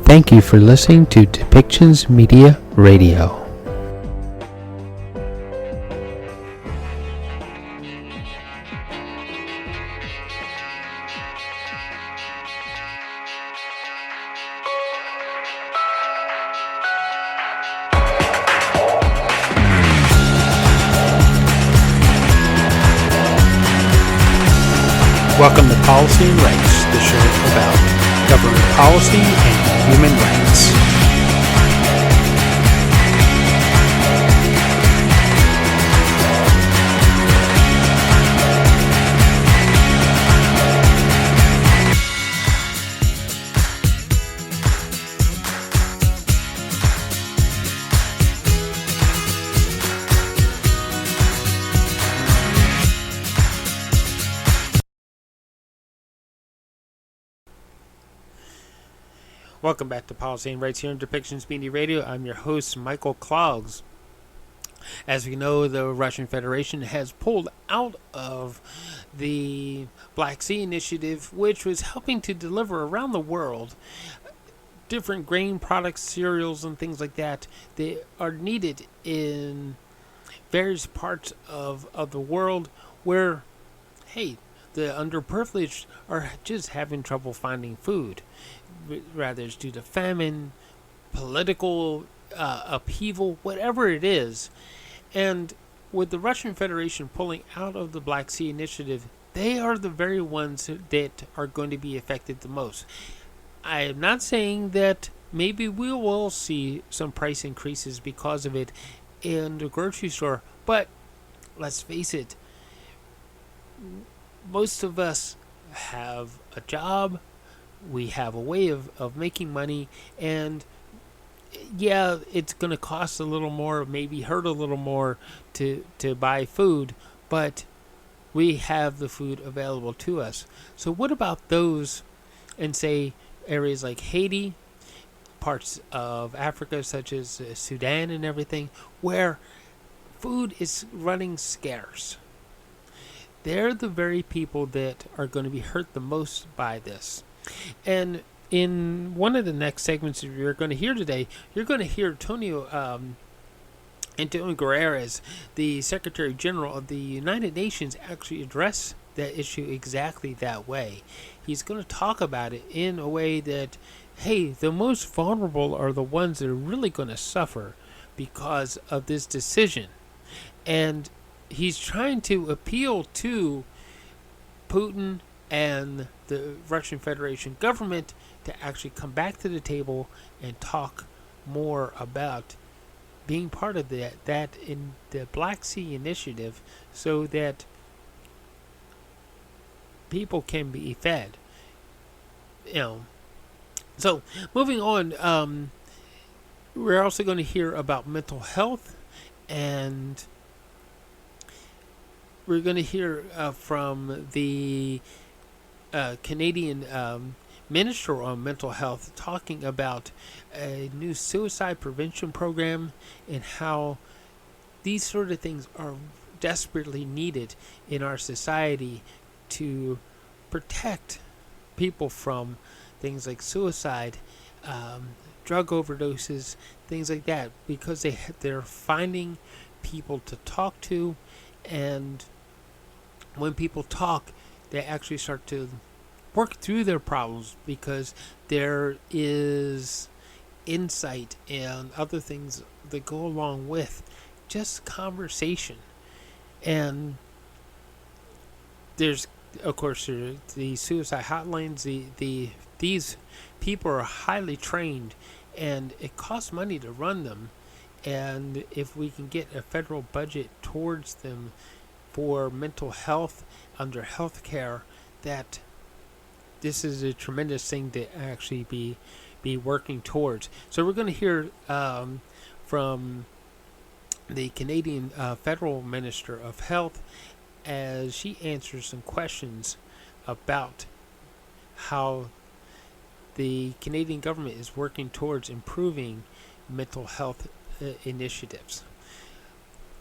Thank you for listening to Depictions Media Radio. Welcome to Policy and Rights, the show about government policy and human rights. Welcome back to Policy and Rights here on Depictions Media Radio. I'm your host, Michael Clogs. As we know, the Russian Federation has pulled out of the Black Sea Initiative, which was helping to deliver around the world different grain products, cereals, and things like that. They are needed in various parts of the world where, hey, the underprivileged are just having trouble finding food. Rather it's due to famine, political upheaval, whatever it is. And with the Russian Federation pulling out of the Black Sea Initiative, they are the very ones that are going to be affected the most. I am not saying that maybe we will see some price increases because of it in the grocery store, but let's face it, most of us have a job. We have a way of making money, and yeah, it's going to cost a little more, maybe hurt a little more to buy food, but we have the food available to us. So what about those in, say, areas like Haiti, parts of Africa such as Sudan and everything, where food is running scarce? They're the very people that are going to be hurt the most by this. And in one of the next segments that you're going to hear today, you're going to hear Antonio Guterres, the Secretary General of the United Nations, actually address that issue exactly that way. He's going to talk about it in a way that, hey, the most vulnerable are the ones that are really going to suffer because of this decision. And he's trying to appeal to Putin and the Russian Federation government to actually come back to the table and talk more about being part of that in the Black Sea Initiative, so that people can be fed. So moving on, we're also going to hear about mental health, and we're going to hear from the Canadian Minister on Mental Health talking about a new suicide prevention program and how these sort of things are desperately needed in our society to protect people from things like suicide, drug overdoses, things like that, because they're finding people to talk to, and when people talk, they actually start to work through their problems because there is insight and other things that go along with just conversation. And there's, of course, the suicide hotlines. These people are highly trained, and it costs money to run them. And if we can get a federal budget towards them for mental health under health care, that this is a tremendous thing to actually be working towards. So we're going to hear from the Canadian Federal Minister of Health as she answers some questions about how the Canadian government is working towards improving mental health initiatives.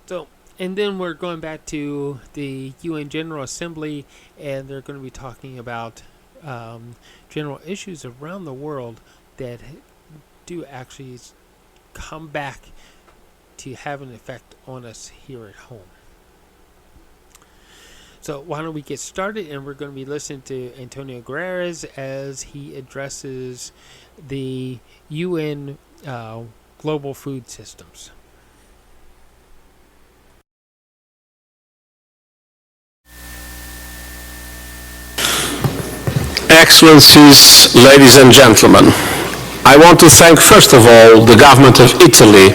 So, and then we're going back to the UN General Assembly, and they're going to be talking about general issues around the world that do actually come back to have an effect on us here at home. So why don't we get started, and we're going to be listening to Antonio Guterres as he addresses the UN global food systems. Excellencies, ladies and gentlemen, I want to thank first of all the government of Italy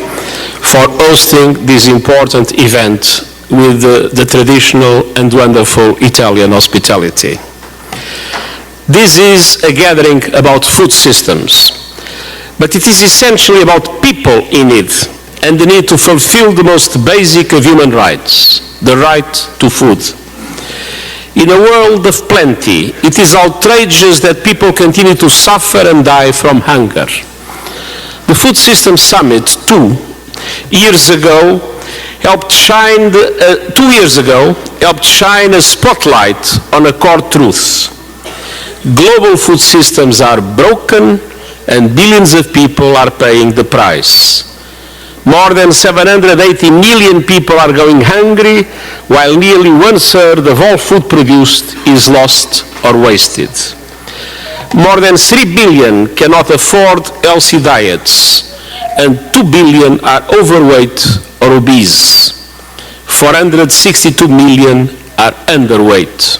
for hosting this important event with the traditional and wonderful Italian hospitality. This is a gathering about food systems, but it is essentially about people in need and the need to fulfill the most basic of human rights, the right to food. In a world of plenty, it is outrageous that people continue to suffer and die from hunger. The Food Systems Summit, 2 years ago, helped shine a spotlight on a core truth. Global food systems are broken and billions of people are paying the price. More than 780 million people are going hungry, while nearly 1/3 of all food produced is lost or wasted. More than 3 billion cannot afford healthy diets, and 2 billion are overweight or obese. 462 million are underweight.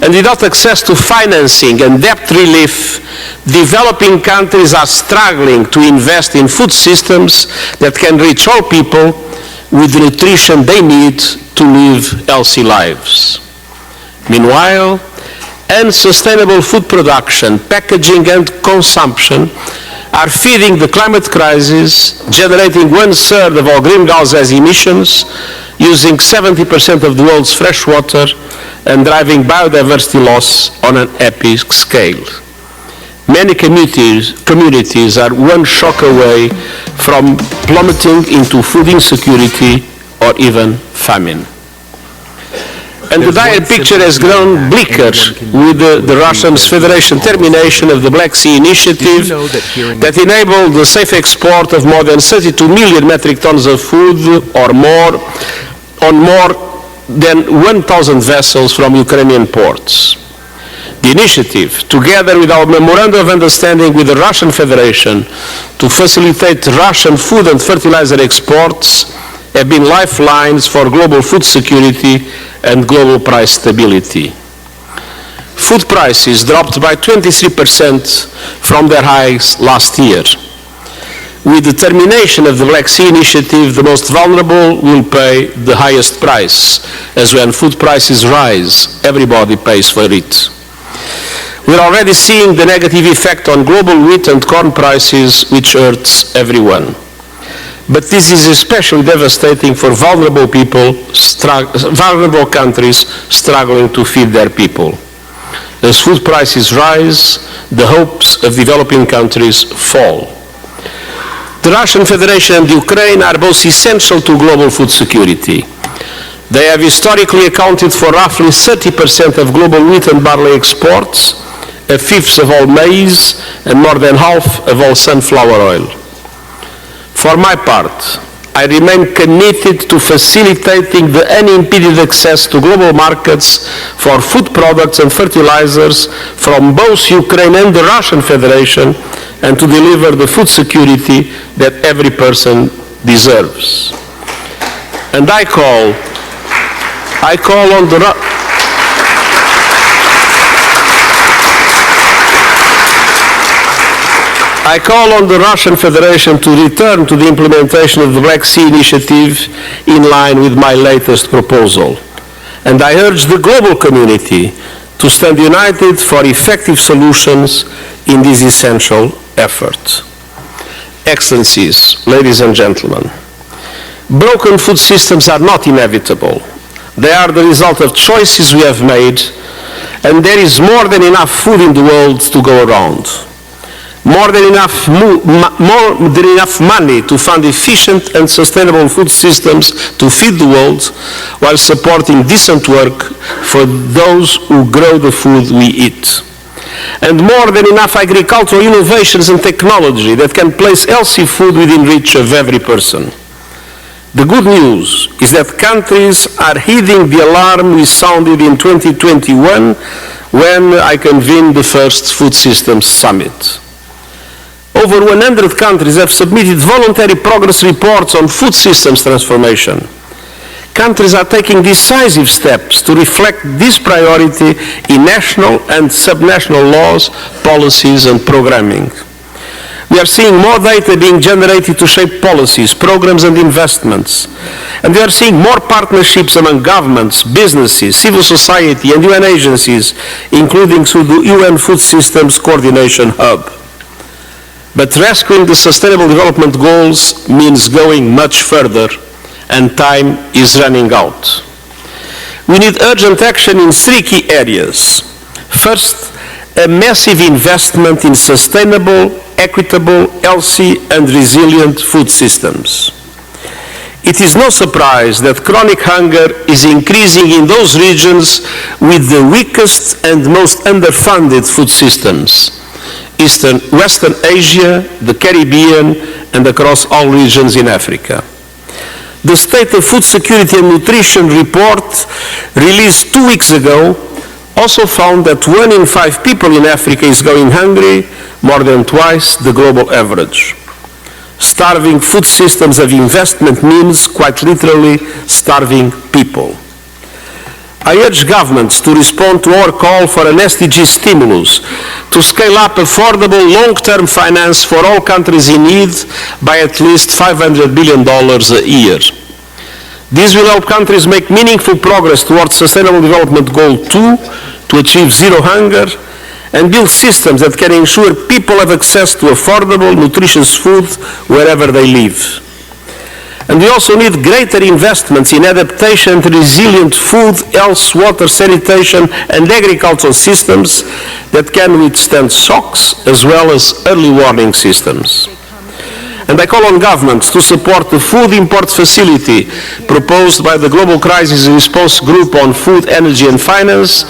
And without access to financing and debt relief, developing countries are struggling to invest in food systems that can reach all people with the nutrition they need to live healthy lives. Meanwhile, unsustainable food production, packaging and consumption are feeding the climate crisis, generating 1/3 of all greenhouse gas emissions, using 70% of the world's fresh water, and driving biodiversity loss on an epic scale. Many communities are one shock away from plummeting into food insecurity or even famine. And the dire picture has grown bleaker with the Russian Federation termination of the Black Sea Initiative that enabled the safe export of more than 32 million metric tons of food or more on more than 1,000 vessels from Ukrainian ports. The initiative, together with our Memorandum of Understanding with the Russian Federation to facilitate Russian food and fertilizer exports, have been lifelines for global food security and global price stability. Food prices dropped by 23% from their highs last year. With the termination of the Black Sea Initiative, the most vulnerable will pay the highest price, as when food prices rise, everybody pays for it. We're already seeing the negative effect on global wheat and corn prices, which hurts everyone. But this is especially devastating for vulnerable countries struggling to feed their people. As food prices rise, the hopes of developing countries fall. The Russian Federation and Ukraine are both essential to global food security. They have historically accounted for roughly 30% of global wheat and barley exports, 1/5 of all maize, and more than half of all sunflower oil. For my part, I remain committed to facilitating the unimpeded access to global markets for food products and fertilizers from both Ukraine and the Russian Federation, and to deliver the food security that every person deserves. And I call on the I call on the Russian Federation to return to the implementation of the Black Sea Initiative in line with my latest proposal. And I urge the global community to stand united for effective solutions in this essential effort. Excellencies, ladies and gentlemen, broken food systems are not inevitable. They are the result of choices we have made, and there is more than enough food in the world to go around. More than enough money to fund efficient and sustainable food systems to feed the world, while supporting decent work for those who grow the food we eat. and more than enough agricultural innovations and technology that can place healthy food within reach of every person. The good news is that countries are heeding the alarm we sounded in 2021 when I convened the first Food Systems Summit. Over 100 countries have submitted voluntary progress reports on food systems transformation. Countries are taking decisive steps to reflect this priority in national and subnational laws, policies, and programming. We are seeing more data being generated to shape policies, programs, and investments. And we are seeing more partnerships among governments, businesses, civil society, and UN agencies, including through the UN Food Systems Coordination Hub. But rescuing the Sustainable Development Goals means going much further, and time is running out. We need urgent action in three key areas. First, a massive investment in sustainable, equitable, healthy, and resilient food systems. It is no surprise that chronic hunger is increasing in those regions with the weakest and most underfunded food systems. Western Asia, the Caribbean, and across all regions in Africa. The State of Food Security and Nutrition report, released 2 weeks ago, also found that 1 in 5 people in Africa is going hungry, more than twice the global average. Starving food systems of investment means, quite literally, starving people. I urge governments to respond to our call for an SDG stimulus to scale up affordable long-term finance for all countries in need by at least $500 billion a year. This will help countries make meaningful progress towards Sustainable Development Goal 2 to achieve zero hunger and build systems that can ensure people have access to affordable, nutritious food wherever they live. And we also need greater investments in adaptation to resilient food, health, water, sanitation, and agricultural systems that can withstand shocks as well as early warning systems. And I call on governments to support the food import facility proposed by the Global Crisis Response Group on Food, Energy and Finance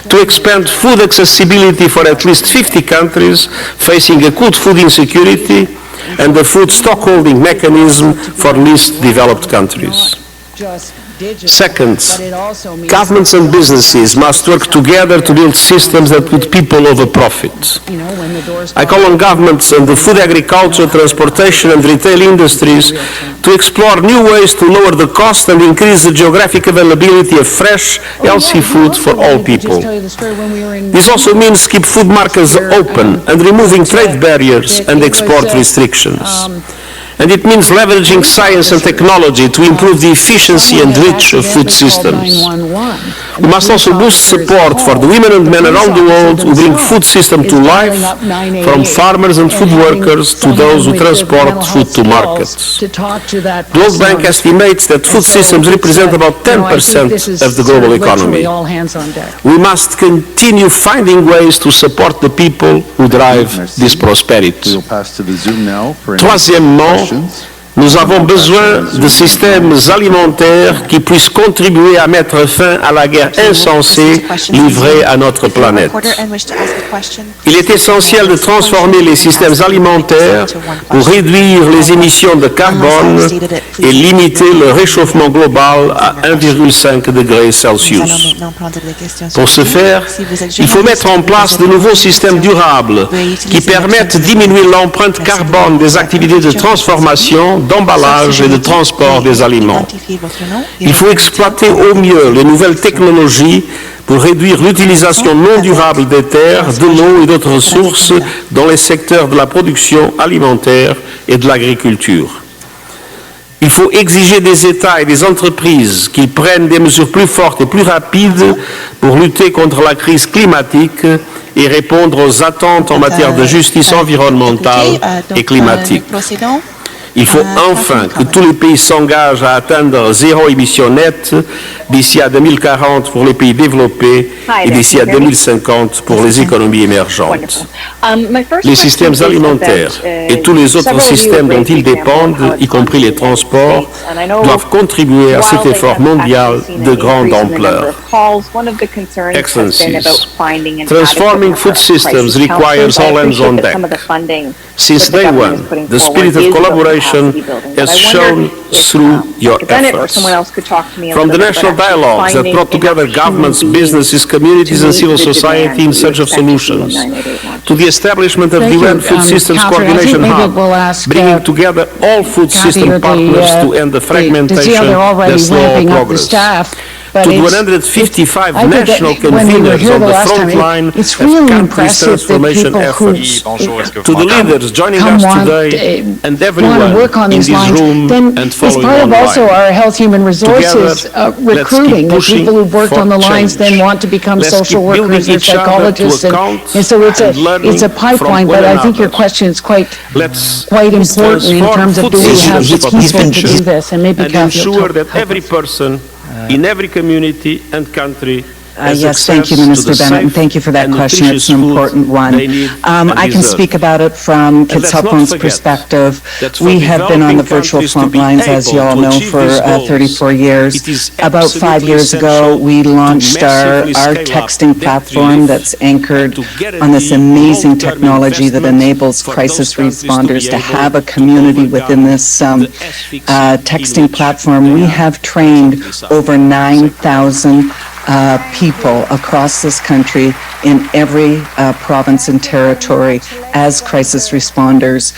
to expand food accessibility for at least 50 countries facing acute food insecurity and the food stockholding mechanism for least developed countries. Second, governments and businesses must work together to build systems that put people over profit. I call on governments and the food, agriculture, transportation and retail industries to explore new ways to lower the cost and increase the geographic availability of fresh, healthy food for all people. This also means keep food markets open and removing trade barriers and export restrictions. And it means leveraging science and technology to improve the efficiency and reach of food systems. We must also boost support for the women and men around the world who bring food system to life, from farmers and food workers to those who transport food to markets. The World Bank estimates that food systems represent about 10% of the global economy. We must continue finding ways to support the people who drive this prosperity. Troisièmement, nous avons besoin de systèmes alimentaires qui puissent contribuer à mettre fin à la guerre insensée livrée à notre planète. Il est essentiel de transformer les systèmes alimentaires pour réduire les émissions de carbone et limiter le réchauffement global à 1,5 degrés Celsius. Pour ce faire, il faut mettre en place de nouveaux systèmes durables qui permettent de diminuer l'empreinte carbone des activités de transformation, d'emballage et de transport des aliments. Il faut exploiter au mieux les nouvelles technologies pour réduire l'utilisation non durable des terres, de l'eau et d'autres ressources dans les secteurs de la production alimentaire et de l'agriculture. Il faut exiger des États et des entreprises qu'ils prennent des mesures plus fortes et plus rapides pour lutter contre la crise climatique et répondre aux attentes en matière de justice environnementale et climatique. Il faut enfin que tous les pays s'engagent à atteindre zéro émission nette d'ici à 2040 pour les pays développés et d'ici à 2050 pour les économies émergentes. Les systèmes alimentaires et tous les autres systèmes dont ils dépendent, y compris les transports, doivent contribuer à cet effort mondial de grande ampleur. Excellencies, transforming food systems requires all hands on deck. Since day one, the spirit of collaboration has shown through your efforts. From the national dialogues that brought together governments, businesses, communities and civil society in search of solutions, to the establishment of the UN Food Systems Coordination Hub, bringing together all food system partners to end the fragmentation that slow progress. To 155 national conveners on the front line of countries' transformation efforts, to the leaders joining us today and everyone in this room and following online. Also our health human resources recruiting, the people who've worked on the lines then want to become social workers or psychologists, and so it's a pipeline. But I think your question is quite important in terms of do we have the people to do this, and maybe ensure that every person in every community and country. Yes, thank you, Minister Bennett, and thank you for that question. It's an important one. I can speak about it from Kids Help Phone's perspective. We have been on the virtual front lines, as you all know, for 34 years. About 5 years ago, we launched our texting platform that's anchored on this amazing technology that enables crisis responders to have a community within this texting platform. We have trained over 9,000 people across this country in every province and territory as crisis responders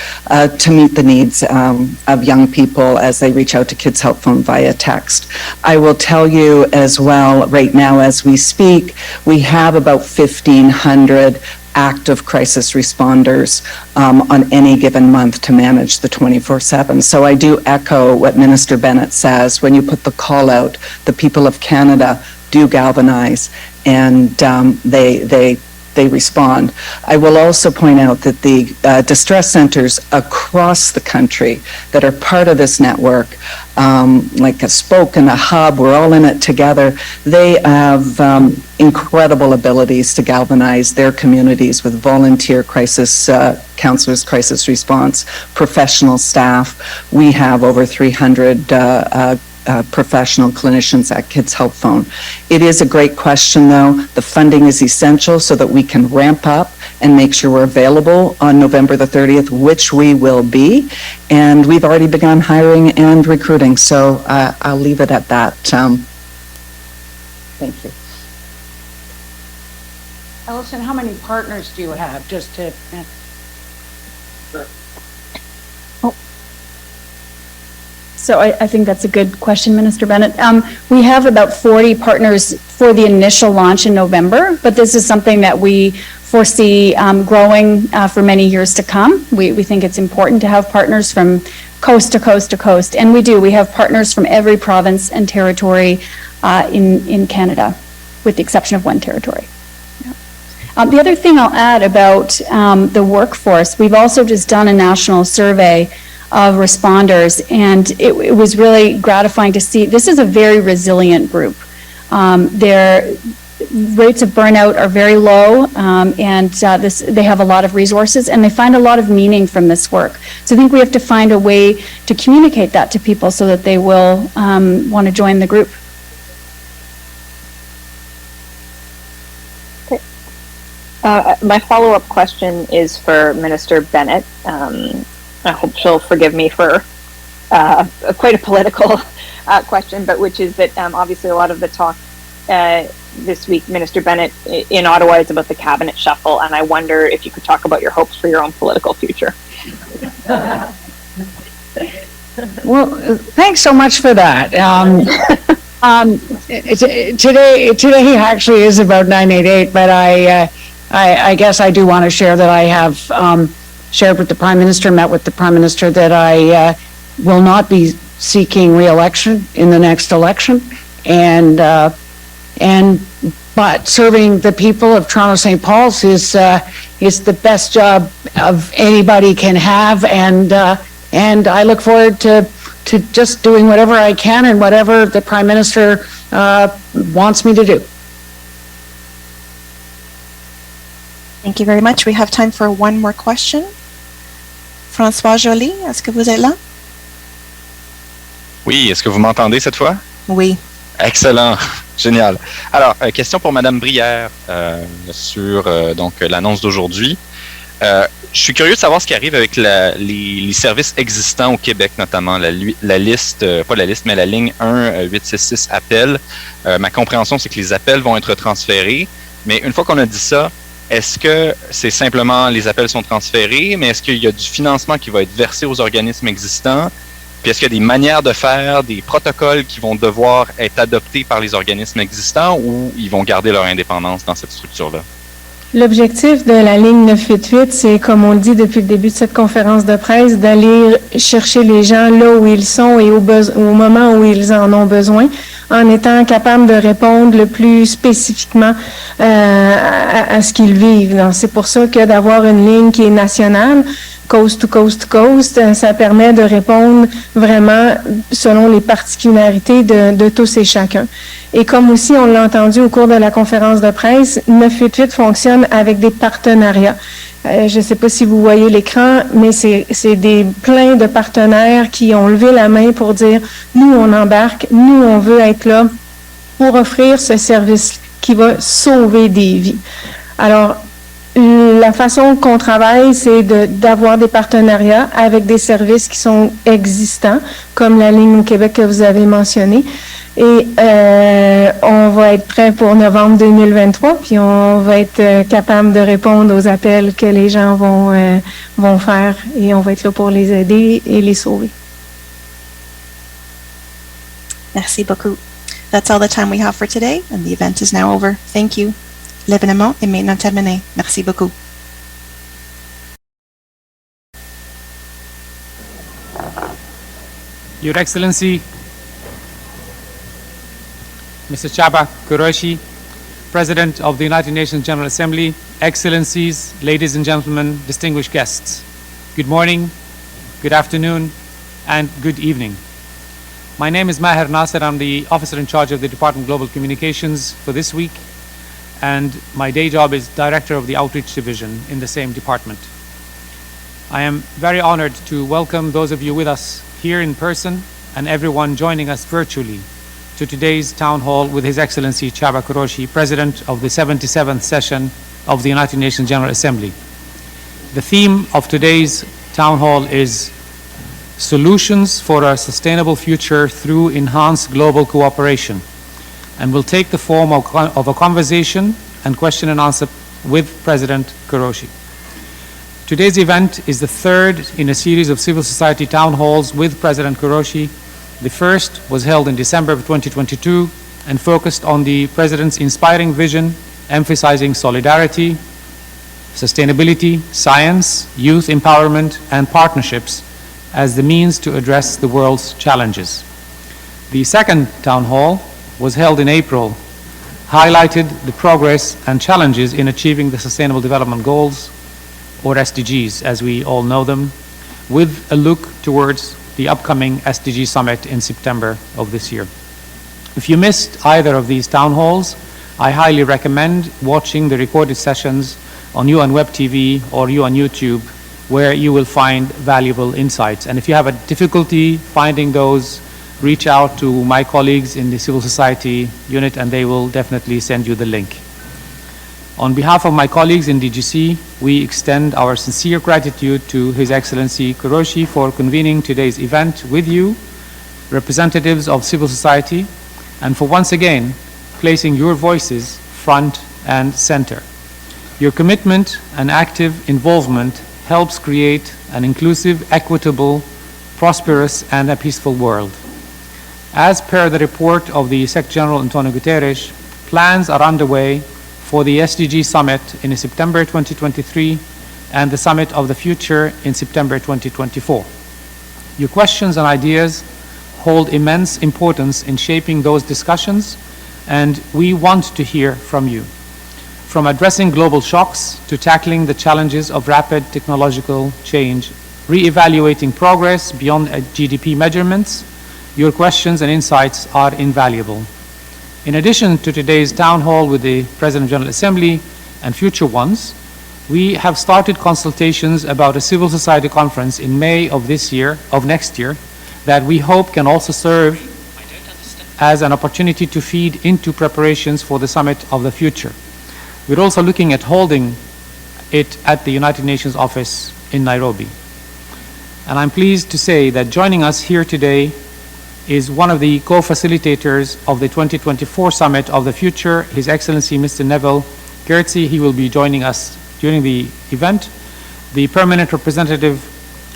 to meet the needs of young people as they reach out to Kids Help Phone via text. I will tell you as well, right now as we speak, we have about 1,500 active crisis responders on any given month to manage the 24/7. So I do echo what Minister Bennett says. When you put the call out, the people of Canada do galvanize, and they respond. I will also point out that the distress centers across the country that are part of this network, like a spoke and a hub, we're all in it together. They have incredible abilities to galvanize their communities with volunteer crisis counselors, crisis response, professional staff. We have over 300 professional clinicians at Kids Help Phone. It is a great question, though. The funding is essential so that we can ramp up and make sure we're available on November the 30th, which we will be. And we've already begun hiring and recruiting, so I'll leave it at that. Thank you. Alison, how many partners do you have, just to... So I think that's a good question, Minister Bennett. We have about 40 partners for the initial launch in November, but this is something that we foresee growing for many years to come. We think it's important to have partners from coast to coast to coast, and we do. We have partners from every province and territory in Canada, with the exception of one territory. The other thing I'll add about the workforce, we've also just done a national survey of responders, and it was really gratifying to see. This is a very resilient group. Their rates of burnout are very low, and they have a lot of resources, and they find a lot of meaning from this work. So I think we have to find a way to communicate that to people so that they will want to join the group. My follow-up question is for Minister Bennett. I hope she'll forgive me for quite a political question, but which is that obviously a lot of the talk this week, Minister Bennett, in Ottawa is about the cabinet shuffle, and I wonder if you could talk about your hopes for your own political future. Well, thanks so much for that. Today actually is about 988, but I guess I do want to share that I have shared with the Prime Minister, met with the Prime Minister, that I will not be seeking re-election in the next election, but serving the people of Toronto St. Paul's is the best job of anybody can have, and And I look forward to just doing whatever I can and whatever the Prime Minister wants me to do. Thank you very much. We have time for one more question. François Joly, est-ce que vous êtes là? Oui, est-ce que vous m'entendez cette fois? Oui. Excellent, génial. Alors, question pour Madame Brière sur donc l'annonce d'aujourd'hui. Je suis curieux de savoir ce qui arrive avec les services existants au Québec, notamment la liste, pas la liste, mais la ligne 1-866 appels. Ma compréhension, c'est que les appels vont être transférés, mais une fois qu'on a dit ça, est-ce que c'est simplement les appels sont transférés, mais est-ce qu'il y a du financement qui va être versé aux organismes existants? Puis est-ce qu'il y a des manières de faire, des protocoles qui vont devoir être adoptés par les organismes existants ou ils vont garder leur indépendance dans cette structure-là? L'objectif de la ligne 988, c'est, comme on le dit depuis le début de cette conférence de presse, d'aller chercher les gens là où ils sont et au moment où ils en ont besoin, en étant capable de répondre le plus spécifiquement à ce qu'ils vivent. Donc, c'est pour ça que d'avoir une ligne qui est nationale, coast to coast to coast, ça permet de répondre vraiment selon les particularités de tous et chacun. Et comme aussi on l'a entendu au cours de la conférence de presse, 988 fonctionne avec des partenariats. Je ne sais pas si vous voyez l'écran, mais c'est plein de partenaires qui ont levé la main pour dire « Nous, on embarque, nous, on veut être là pour offrir ce service qui va sauver des vies. » Alors, la façon qu'on travaille, c'est d'avoir des partenariats avec des services qui sont existants, comme la ligne au Québec que vous avez mentionnée. Et on va être prêt pour novembre 2023, puis on va être capable de répondre aux appels que les gens vont faire, et on va être là pour les aider et les sauver. Merci beaucoup. That's all the time we have for today, and the event is now over. Thank you. L'événement est maintenant terminé. Merci beaucoup. Your Excellency, Mr. Chaba Kuroshi, President of the United Nations General Assembly, Excellencies, ladies and gentlemen, distinguished guests, good morning, good afternoon, and good evening. My name is Maher Nasser. I'm the officer in charge of the Department of Global Communications for this week, and my day job is Director of the Outreach Division in the same department. I am very honored to welcome those of you with us here in person and everyone joining us virtually to today's town hall with His Excellency Chaba Kuroshi, President of the 77th session of the United Nations General Assembly. The theme of today's town hall is Solutions for a Sustainable Future Through Enhanced Global Cooperation, and will take the form of a conversation and question and answer with President Kuroshi. Today's event is the third in a series of civil society town halls with President Kuroshi. The first was held in December of 2022 and focused on the President's inspiring vision, emphasizing solidarity, sustainability, science, youth empowerment, and partnerships as the means to address the world's challenges. The second town hall was held in April, highlighted the progress and challenges in achieving the Sustainable Development Goals, or SDGs as we all know them, with a look towards the upcoming SDG Summit in September of this year. If you missed either of these town halls, I highly recommend watching the recorded sessions on UN Web TV or on YouTube, where you will find valuable insights. And if you have a difficulty finding those, reach out to my colleagues in the civil society unit and they will definitely send you the link. On behalf of my colleagues in DGC, we extend our sincere gratitude to His Excellency Kuroshi for convening today's event with you, representatives of civil society, and for once again placing your voices front and center. Your commitment and active involvement helps create an inclusive, equitable, prosperous, and a peaceful world. As per the report of the Secretary General Antonio Guterres, plans are underway for the SDG Summit in September 2023 and the Summit of the Future in September 2024. Your questions and ideas hold immense importance in shaping those discussions, and we want to hear from you. From addressing global shocks to tackling the challenges of rapid technological change re-evaluating progress beyond GDP measurements, your questions and insights are invaluable. In addition to today's town hall with the President of the General Assembly and future ones, we have started consultations about a civil society conference in May of next year, that we hope can also serve as an opportunity to feed into preparations for the summit of the future. We're also looking at holding it at the United Nations office in Nairobi. And I'm pleased to say that joining us here today is one of the co-facilitators of the 2024 Summit of the Future, His Excellency Mr. Neville Gertzi. He will be joining us during the event, the permanent representative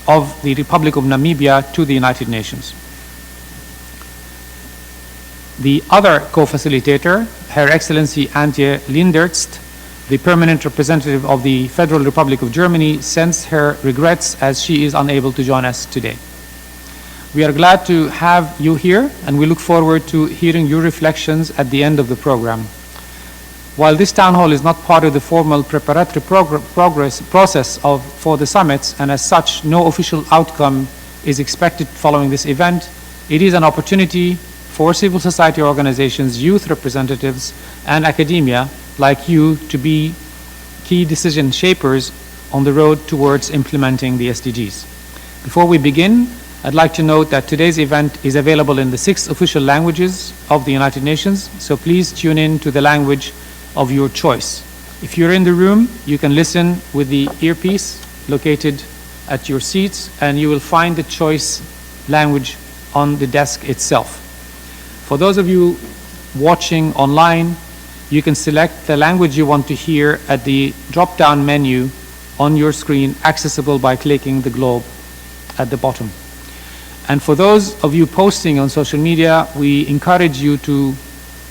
of the Republic of Namibia to the United Nations. The other co-facilitator, Her Excellency Antje Lindertst, the permanent representative of the Federal Republic of Germany, sends her regrets as she is unable to join us today. We are glad to have you here, and we look forward to hearing your reflections at the end of the program. While this town hall is not part of the formal preparatory process for the summits, and as such no official outcome is expected following this event, it is an opportunity for civil society organizations, youth representatives, and academia like you to be key decision shapers on the road towards implementing the SDGs. Before we begin, I'd like to note that today's event is available in the 6 official languages of the United Nations, so please tune in to the language of your choice. If you're in the room, you can listen with the earpiece located at your seats, and you will find the choice language on the desk itself. For those of you watching online, you can select the language you want to hear at the drop-down menu on your screen, accessible by clicking the globe at the bottom. And for those of you posting on social media, we encourage you to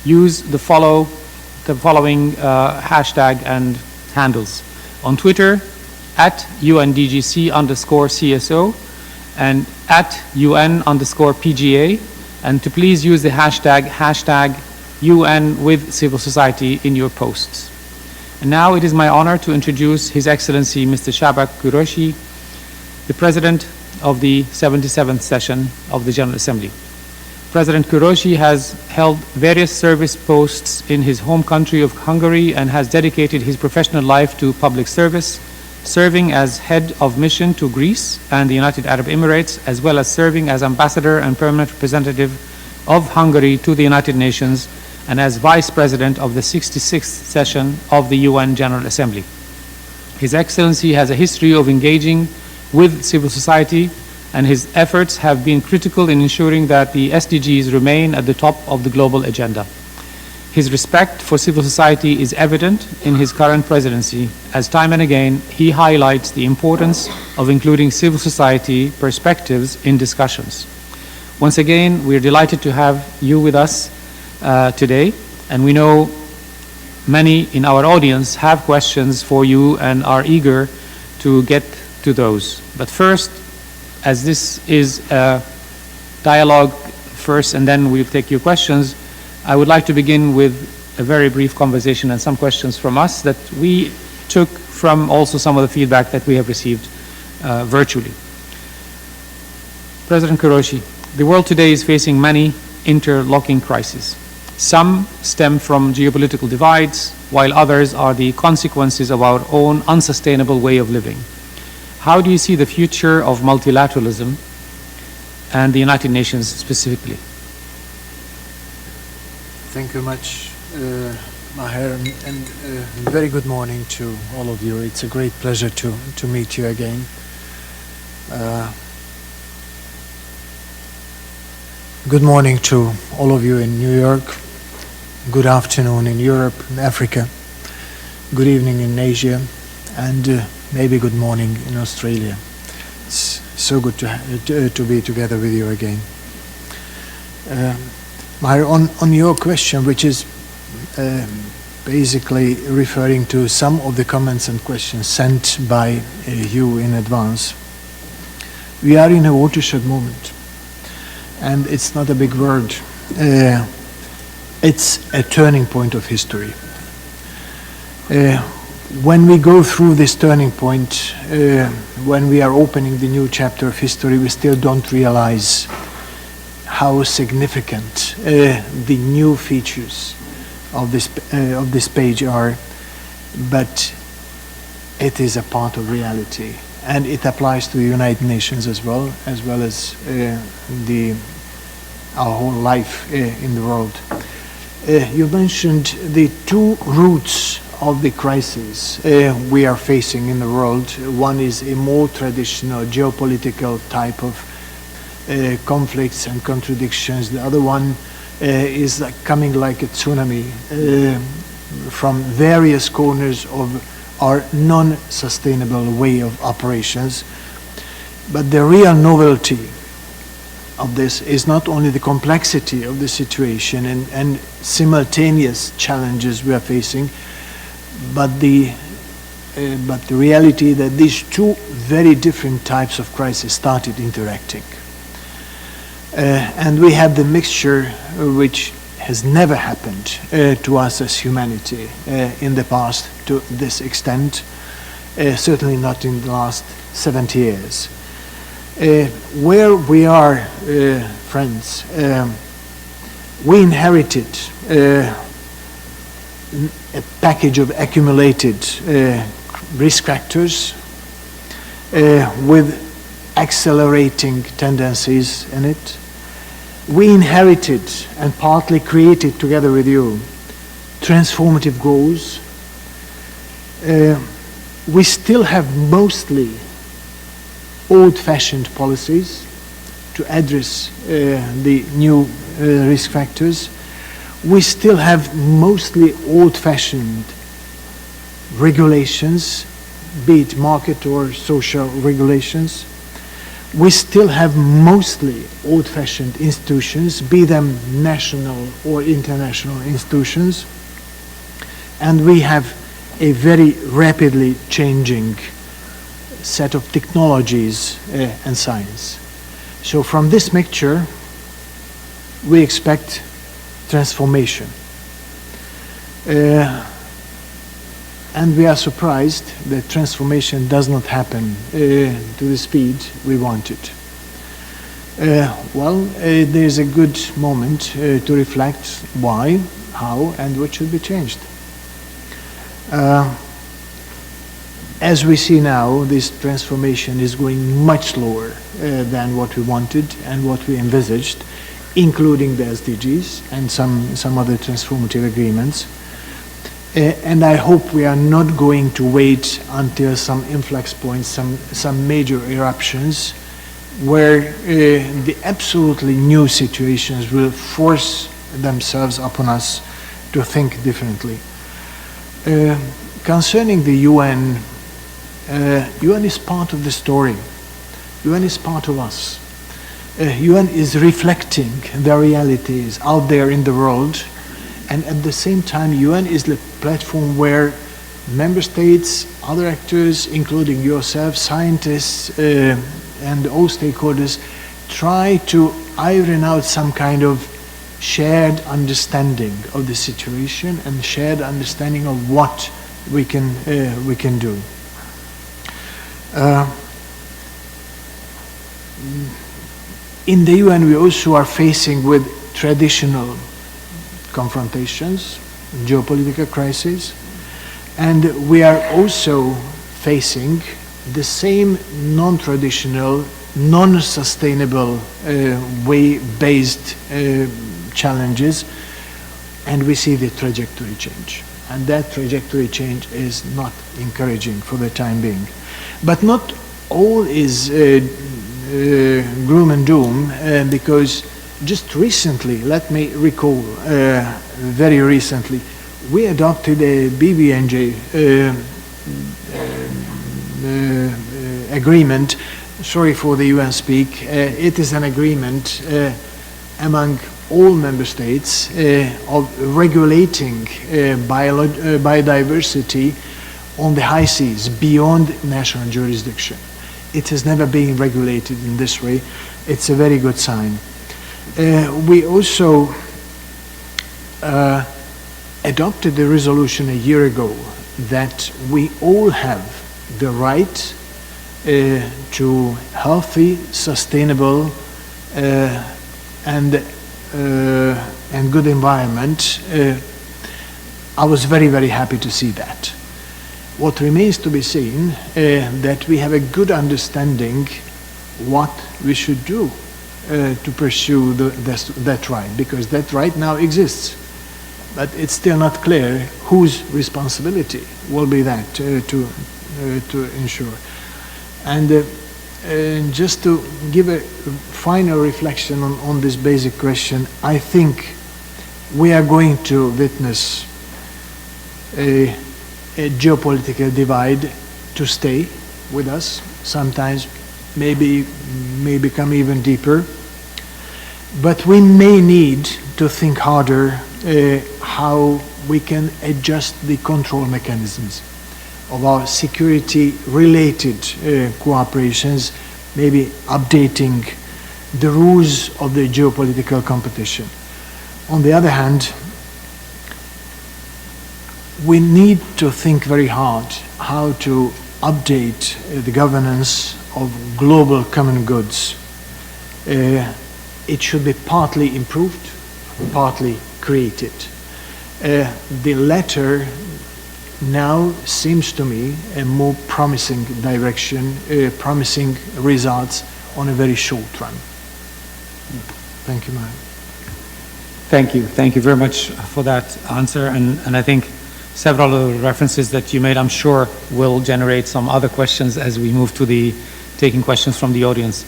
use the following hashtag and handles. On Twitter, at UNDGC_CSO and at UN_PGA, and to please use the hashtag UN with civil society in your posts. And now it is my honor to introduce His Excellency Mr. Shabak Qureshi, the President of the 77th session of the General Assembly. President Qureshi has held various service posts in his home country of Hungary and has dedicated his professional life to public service, serving as head of mission to Greece and the United Arab Emirates, as well as serving as ambassador and permanent representative of Hungary to the United Nations and as vice president of the 66th session of the UN General Assembly. His Excellency has a history of engaging with civil society, and his efforts have been critical in ensuring that the SDGs remain at the top of the global agenda. His respect for civil society is evident in his current presidency, as time and again he highlights the importance of including civil society perspectives in discussions. Once again, we are delighted to have you with us today, and we know many in our audience have questions for you and are eager to get to those. But first, as this is a dialogue first and then we'll take your questions, I would like to begin with a very brief conversation and some questions from us that we took from also some of the feedback that we have received virtually. President Qureshi, the world today is facing many interlocking crises. Some stem from geopolitical divides, while others are the consequences of our own unsustainable way of living. How do you see the future of multilateralism and the United Nations specifically? Thank you much, Maher, and very good morning to all of you. It's a great pleasure to meet you again. Good morning to all of you in New York. Good afternoon in Europe and Africa. Good evening in Asia, and maybe good morning in Australia. It's so good to be together with you again. On your question, which is basically referring to some of the comments and questions sent by you in advance, we are in a watershed moment, and it's not a big word. It's a turning point of history. when we go through this turning point, when we are opening the new chapter of history, we still don't realize how significant the new features of this page are, but it is a part of reality, and it applies to the United Nations as well as our whole life in the world. You mentioned the two roots of the crisis we are facing in the world. One is a more traditional geopolitical type of conflicts and contradictions. The other one is coming like a tsunami from various corners of our non-sustainable way of operations. But the real novelty of this is not only the complexity of the situation and simultaneous challenges we are facing, but the reality that these two very different types of crises started interacting. And we have the mixture which has never happened to us as humanity in the past to this extent, certainly not in the last 70 years. Where we are, friends, we inherited a package of accumulated risk factors with accelerating tendencies in it. We inherited and partly created together with you transformative goals. We still have mostly old-fashioned policies to address the new risk factors. We still have mostly old-fashioned regulations, be it market or social regulations. We still have mostly old-fashioned institutions, be them national or international institutions. And we have a very rapidly changing set of technologies and science. So from this mixture, we expect transformation. And we are surprised that transformation does not happen to the speed we wanted. There's a good moment to reflect why, how, and what should be changed. As we see now, this transformation is going much slower than what we wanted and what we envisaged, including the SDGs and some other transformative agreements. And I hope we are not going to wait until some influx points, some major eruptions, where the absolutely new situations will force themselves upon us to think differently. Concerning the UN, UN is part of the story. UN is part of us. UN is reflecting the realities out there in the world, and at the same time UN is the platform where member states, other actors, including yourself, scientists, and all stakeholders try to iron out some kind of shared understanding of the situation and shared understanding of what we can do. In the UN, we also are facing with traditional confrontations, geopolitical crises, and we are also facing the same non-traditional, non-sustainable way-based challenges, and we see the trajectory change. And that trajectory change is not encouraging for the time being. But not all is gloom and doom, because just recently, let me recall, very recently, we adopted a BBNJ agreement. Sorry for the UN speak. It is an agreement among all member states of regulating biodiversity on the high seas beyond national jurisdiction. It has never been regulated in this way. It's a very good sign. We also adopted a resolution a year ago that we all have the right to healthy, sustainable, and good environment. I was very, very happy to see that. What remains to be seen that we have a good understanding what we should do to pursue that right, because that right now exists. But it's still not clear whose responsibility will be that to ensure. And just to give a final reflection on this basic question, I think we are going to witness a geopolitical divide to stay with us, sometimes may become even deeper. But we may need to think harder how we can adjust the control mechanisms of our security-related cooperations, maybe updating the rules of the geopolitical competition. On the other hand, we need to think very hard how to update the governance of global common goods. It should be partly improved, partly created. The latter now seems to me a more promising direction, promising results on a very short run. Thank you, Madam. Thank you. Thank you very much for that answer. And I think several of the references that you made, I'm sure, will generate some other questions as we move to the taking questions from the audience.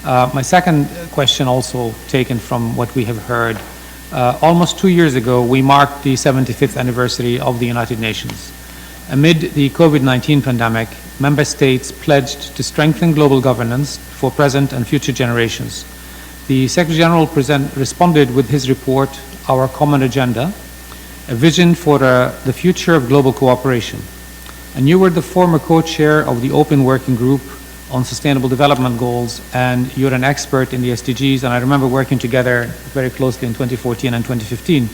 My second question, also taken from what we have heard, almost 2 years ago, we marked the 75th anniversary of the United Nations. Amid the COVID-19 pandemic, member states pledged to strengthen global governance for present and future generations. The Secretary General responded with his report, Our Common Agenda, a vision for the future of global cooperation. And you were the former co-chair of the Open Working Group on Sustainable Development Goals, and you're an expert in the SDGs, and I remember working together very closely in 2014 and 2015.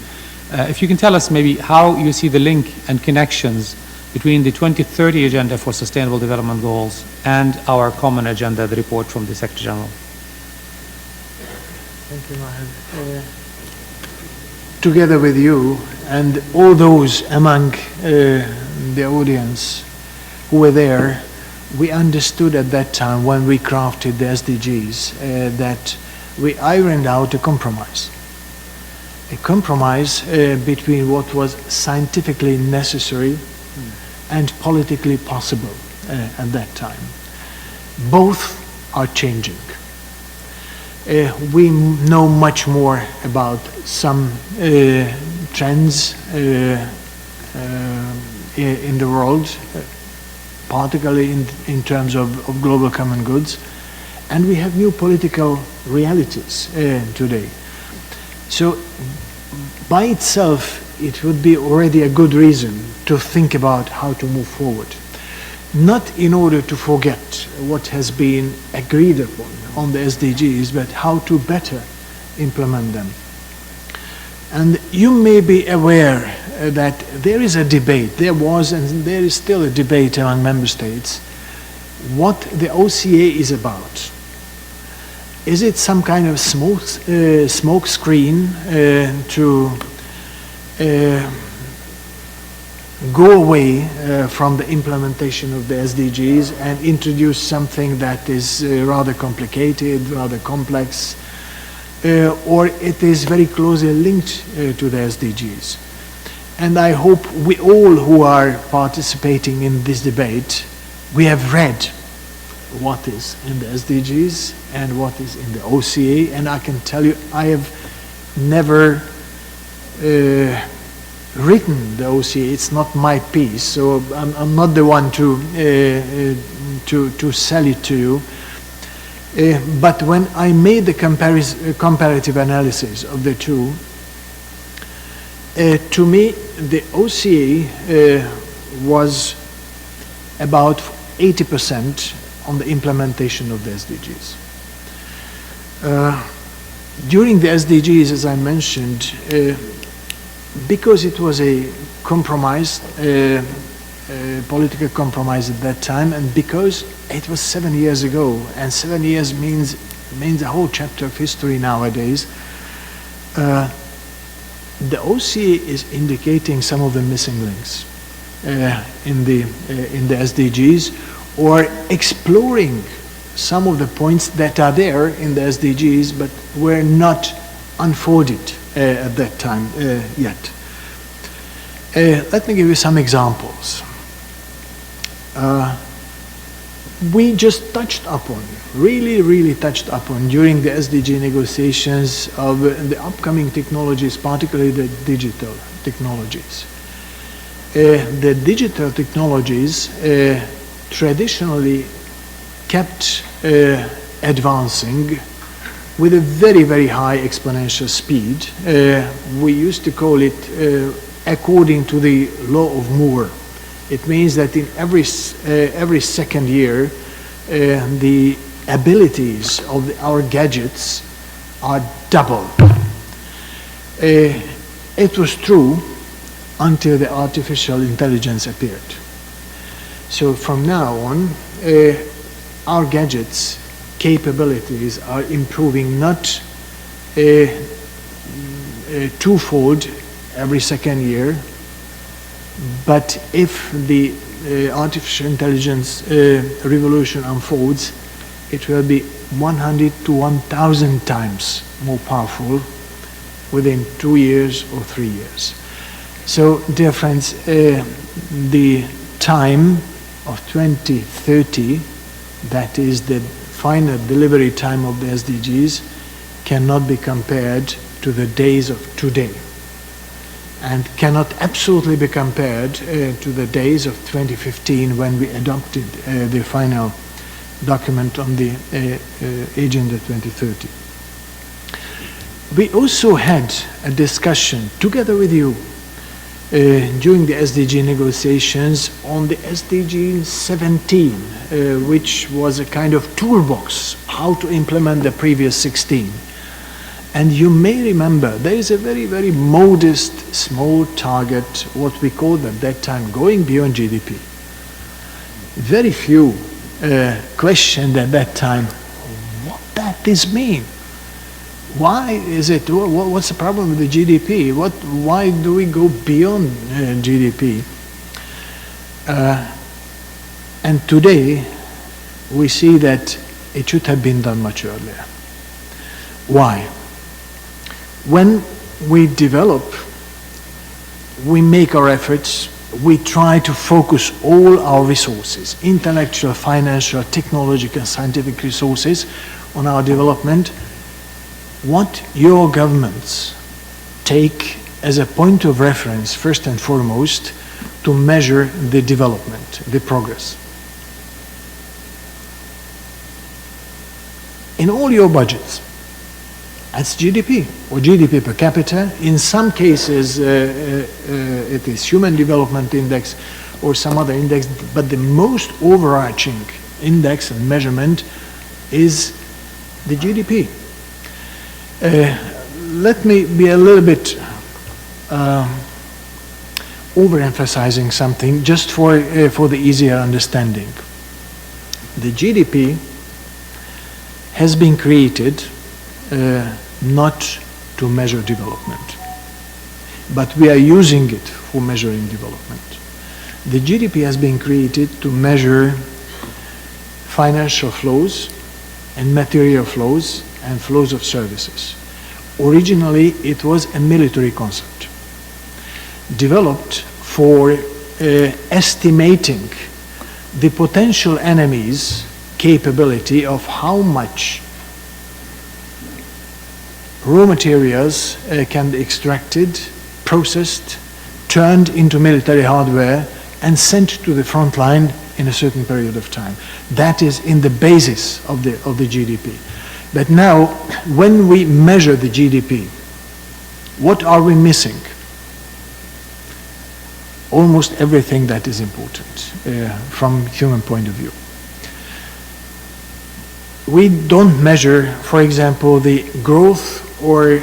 If you can tell us maybe how you see the link and connections between the 2030 Agenda for Sustainable Development Goals and our common agenda, the report from the Secretary General. Thank you, Maher. Together with you and all those among the audience who were there, we understood at that time when we crafted the SDGs that we ironed out a compromise between what was scientifically necessary and politically possible at that time. Both are changing. We know much more about some trends in the world, particularly in terms of global common goods, and we have new political realities today. So by itself, it would be already a good reason to think about how to move forward. Not in order to forget what has been agreed upon on the SDGs, but how to better implement them. And you may be aware that there is a debate, there was and there is still a debate among member states, what the OCA is about. Is it some kind of smoke screen to go away from the implementation of the SDGs and introduce something that is rather complicated, rather complex, or it is very closely linked to the SDGs? And I hope we all who are participating in this debate, we have read what is in the SDGs and what is in the OCA, and I can tell you I have never written the OCA. It's not my piece, so I'm not the one to sell it to you. But when I made the comparative analysis of the two, to me the OCA was about 80% on the implementation of the SDGs. During the SDGs, as I mentioned, because it was a compromise, political compromise at that time, and because it was 7 years ago, and 7 years means a whole chapter of history nowadays, the OCA is indicating some of the missing links in the SDGs, or exploring some of the points that are there in the SDGs but were not unfolded at that time yet. Let me give you some examples. We just touched upon, really touched upon during the SDG negotiations of the upcoming technologies, particularly the digital technologies. The digital technologies traditionally kept advancing with a very high exponential speed. We used to call it according to the law of Moore. It means that in every second year, the abilities of our gadgets are double. It was true until the artificial intelligence appeared. So from now on, our gadgets' capabilities are improving not twofold every second year, but if the artificial intelligence revolution unfolds, it will be 100 to 1,000 times more powerful within 2 years or 3 years. So, dear friends, the time of 2030, that is the final delivery time of the SDGs, cannot be compared to the days of today, and cannot absolutely be compared to the days of 2015 when we adopted the final document on the Agenda 2030. We also had a discussion together with you during the SDG negotiations on the SDG 17, which was a kind of toolbox how to implement the previous 16. And you may remember there is a very modest small target, what we called at that time going beyond GDP. Very few questioned at that time what that is mean. Why is it? What's the problem with the GDP? Why do we go beyond GDP? And today we see that it should have been done much earlier. Why? When we develop, we make our efforts, we try to focus all our resources, intellectual, financial, technological, scientific resources on our development. What your governments take as a point of reference, first and foremost, to measure the development, the progress. In all your budgets, that's GDP or GDP per capita. In some cases, it is Human Development Index or some other index, but the most overarching index and measurement is the GDP. Let me be a little bit overemphasizing something just for the easier understanding. The GDP has been created not to measure development, but we are using it for measuring development. The GDP has been created to measure financial flows and material flows and flows of services. Originally, it was a military concept, developed for estimating the potential enemy's capability of how much raw materials can be extracted, processed, turned into military hardware, and sent to the front line in a certain period of time. That is in the basis of the GDP. But now, when we measure the GDP, what are we missing? Almost everything that is important from human point of view. We don't measure, for example, the growth or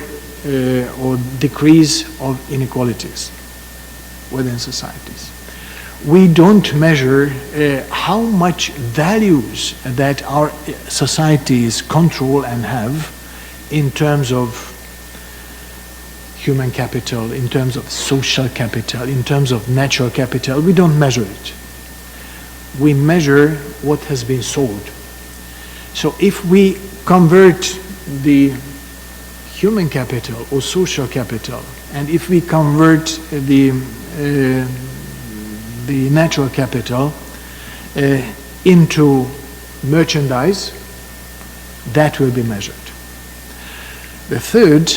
decrease of inequalities within societies. we don't measure how much values that our societies control and have in terms of human capital, in terms of social capital, in terms of natural capital. We don't measure it. We measure what has been sold. So if we convert the human capital or social capital, and if we convert the natural capital into merchandise, that will be measured. The third,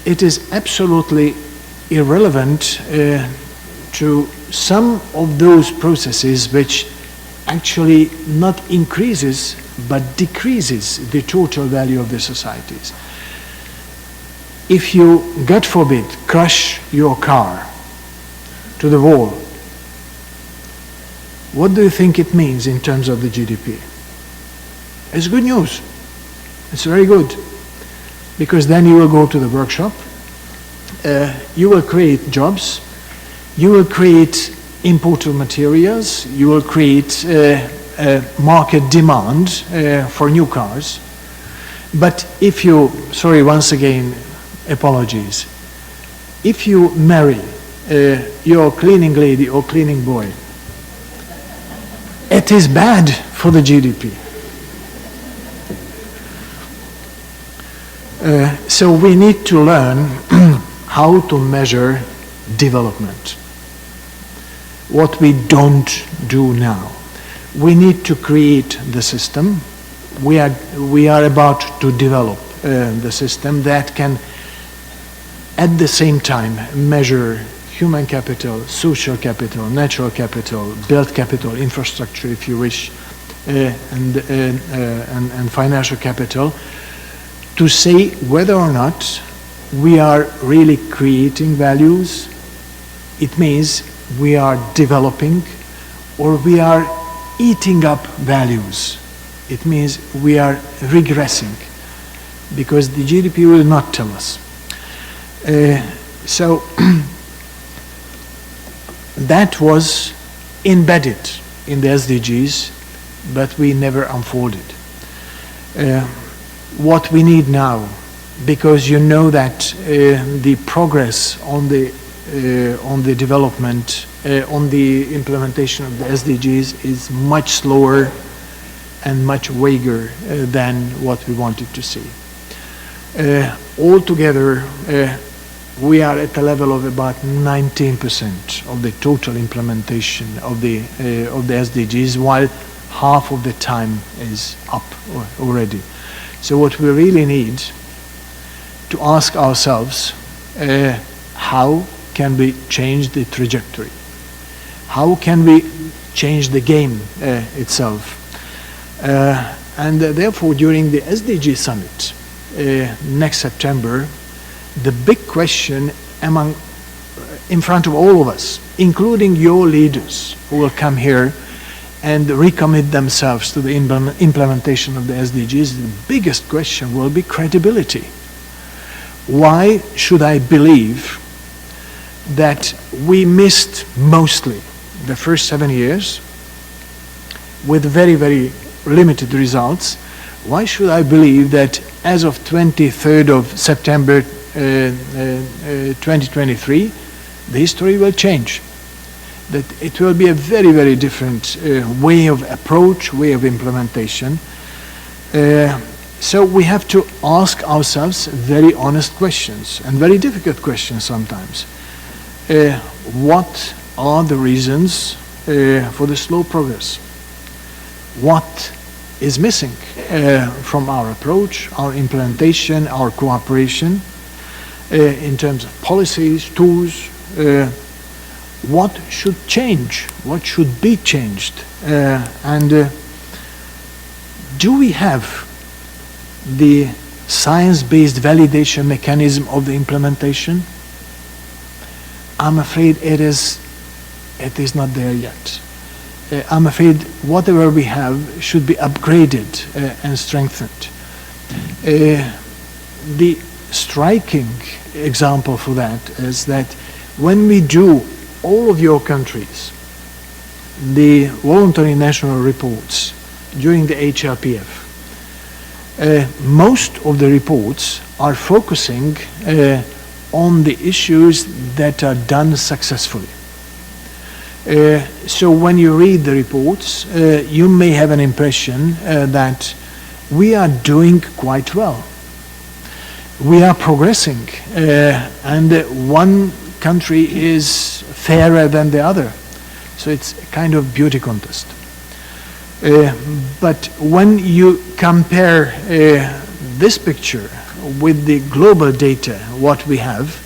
it is absolutely irrelevant to some of those processes which actually not increases but decreases the total value of the societies. If you, God forbid, crash your car to the wall, what do you think it means in terms of the GDP? It's good news. It's very good. Because then you will go to the workshop, you will create jobs, you will create imported materials, you will create market demand for new cars. But if you, sorry, once again, apologies, if you marry your cleaning lady or cleaning boy, it is bad for the GDP. So we need to learn how to measure development. What we don't do now. We need to create the system. We are about to develop the system that can at the same time measure human capital, social capital, natural capital, built capital, infrastructure if you wish, and financial capital, to say whether or not we are really creating values. It means we are developing, or we are eating up values. It means we are regressing, because the GDP will not tell us. So that was embedded in the SDGs, but we never unfolded. What we need now, because you know that the progress on the development, on the implementation of the SDGs is much slower and much vaguer than what we wanted to see. Altogether, we are at a level of about 19% of the total implementation of the SDGs, while half of the time is up already. So what we really need to ask ourselves, how can we change the trajectory? How can we change the game itself? And therefore, during the SDG summit next September, the big question in front of all of us, including your leaders who will come here and recommit themselves to the implementation of the SDGs, the biggest question will be credibility. Why should I believe that we missed mostly the first 7 years with very, very limited results? Why should I believe that as of 23rd of September 2023, the history will change? That it will be a very, very different way of approach, way of implementation. So we have to ask ourselves very honest questions, and very difficult questions sometimes. What are the reasons for the slow progress? What is missing from our approach, our implementation, our cooperation in terms of policies, tools? What should change? What should be changed? And do we have the science-based validation mechanism of the implementation? I'm afraid it is not there yet. I'm afraid whatever we have should be upgraded and strengthened. The striking example for that is that when we do, all of your countries the voluntary national reports during the HLPF, most of the reports are focusing on the issues that are done successfully. So when you read the reports, you may have an impression that we are doing quite well. We are progressing, and one country is fairer than the other. So it's a kind of beauty contest. But when you compare this picture with the global data, what we have,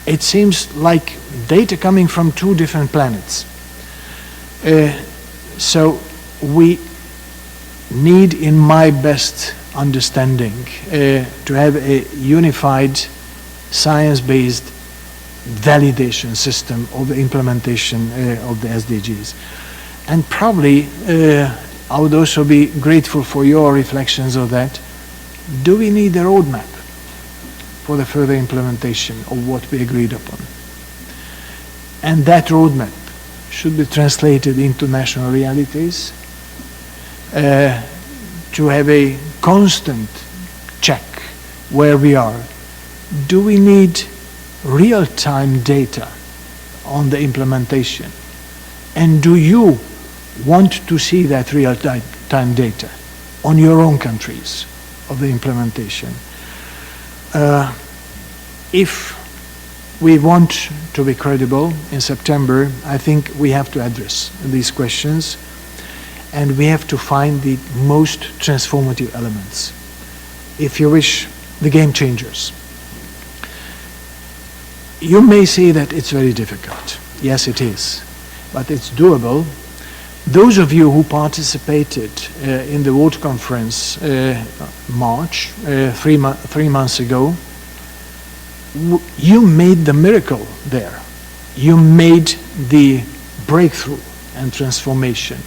it seems like data coming from two different planets. So we need, in my best understanding, to have a unified science-based validation system of the implementation of the SDGs. And probably I would also be grateful for your reflections of that. Do we need a roadmap for the further implementation of what we agreed upon? And that roadmap should be translated into national realities, to have a constant check where we are. Do we need real-time data on the implementation? And do you want to see that real-time data on your own countries of the implementation? If we want to be credible in September, I think we have to address these questions, and we have to find the most transformative elements. If you wish, the game changers. You may say that it's very difficult. Yes, it is, but it's doable. Those of you who participated in the World Conference March 3 months ago, you made the miracle there. You made the breakthrough and transformation.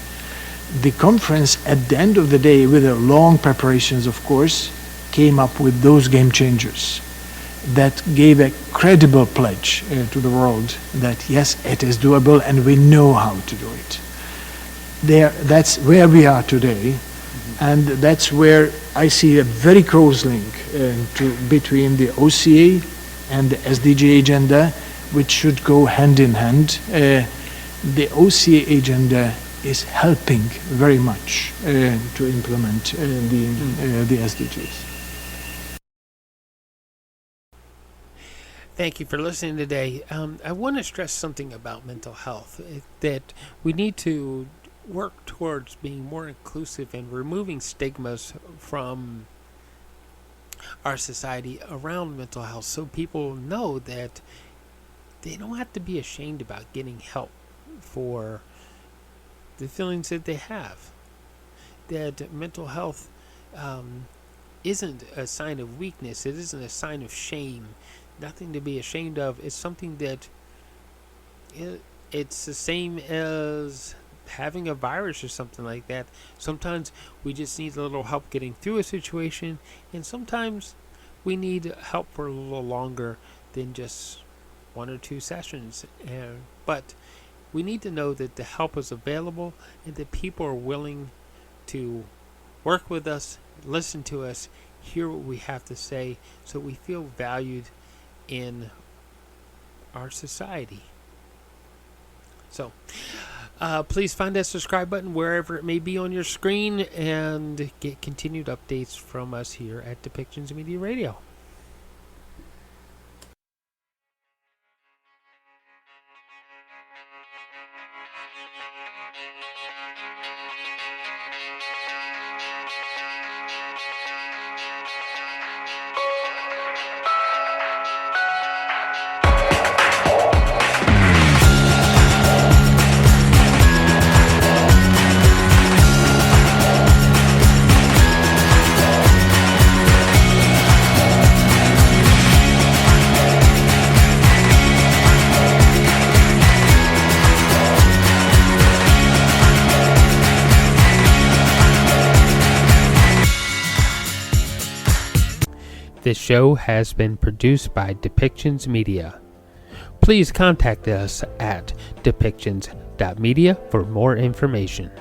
The conference, at the end of the day, with the long preparations, of course, came up with those game changers that gave a credible pledge to the world that yes, it is doable and we know how to do it. That's where we are today, and that's where I see a very close link between the OCA and the SDG agenda, which should go hand in hand. The OCA agenda is helping very much to implement the SDGs. Thank you for listening today. I want to stress something about mental health, that we need to work towards being more inclusive and removing stigmas from our society around mental health, so people know that they don't have to be ashamed about getting help for the feelings that they have. That mental health isn't a sign of weakness. It isn't a sign of shame. Nothing to be ashamed of. It's something that it's the same as having a virus or something like that. Sometimes we just need a little help getting through a situation, and sometimes we need help for a little longer than just 1 or 2 sessions. But we need to know that the help is available and that people are willing to work with us, listen to us, hear what we have to say, so we feel valued in our society. So please find that subscribe button wherever it may be on your screen and get continued updates from us here at Depictions Media Radio. This show has been produced by Depictions Media. Please contact us at depictions.media. unsustainable.media for more information.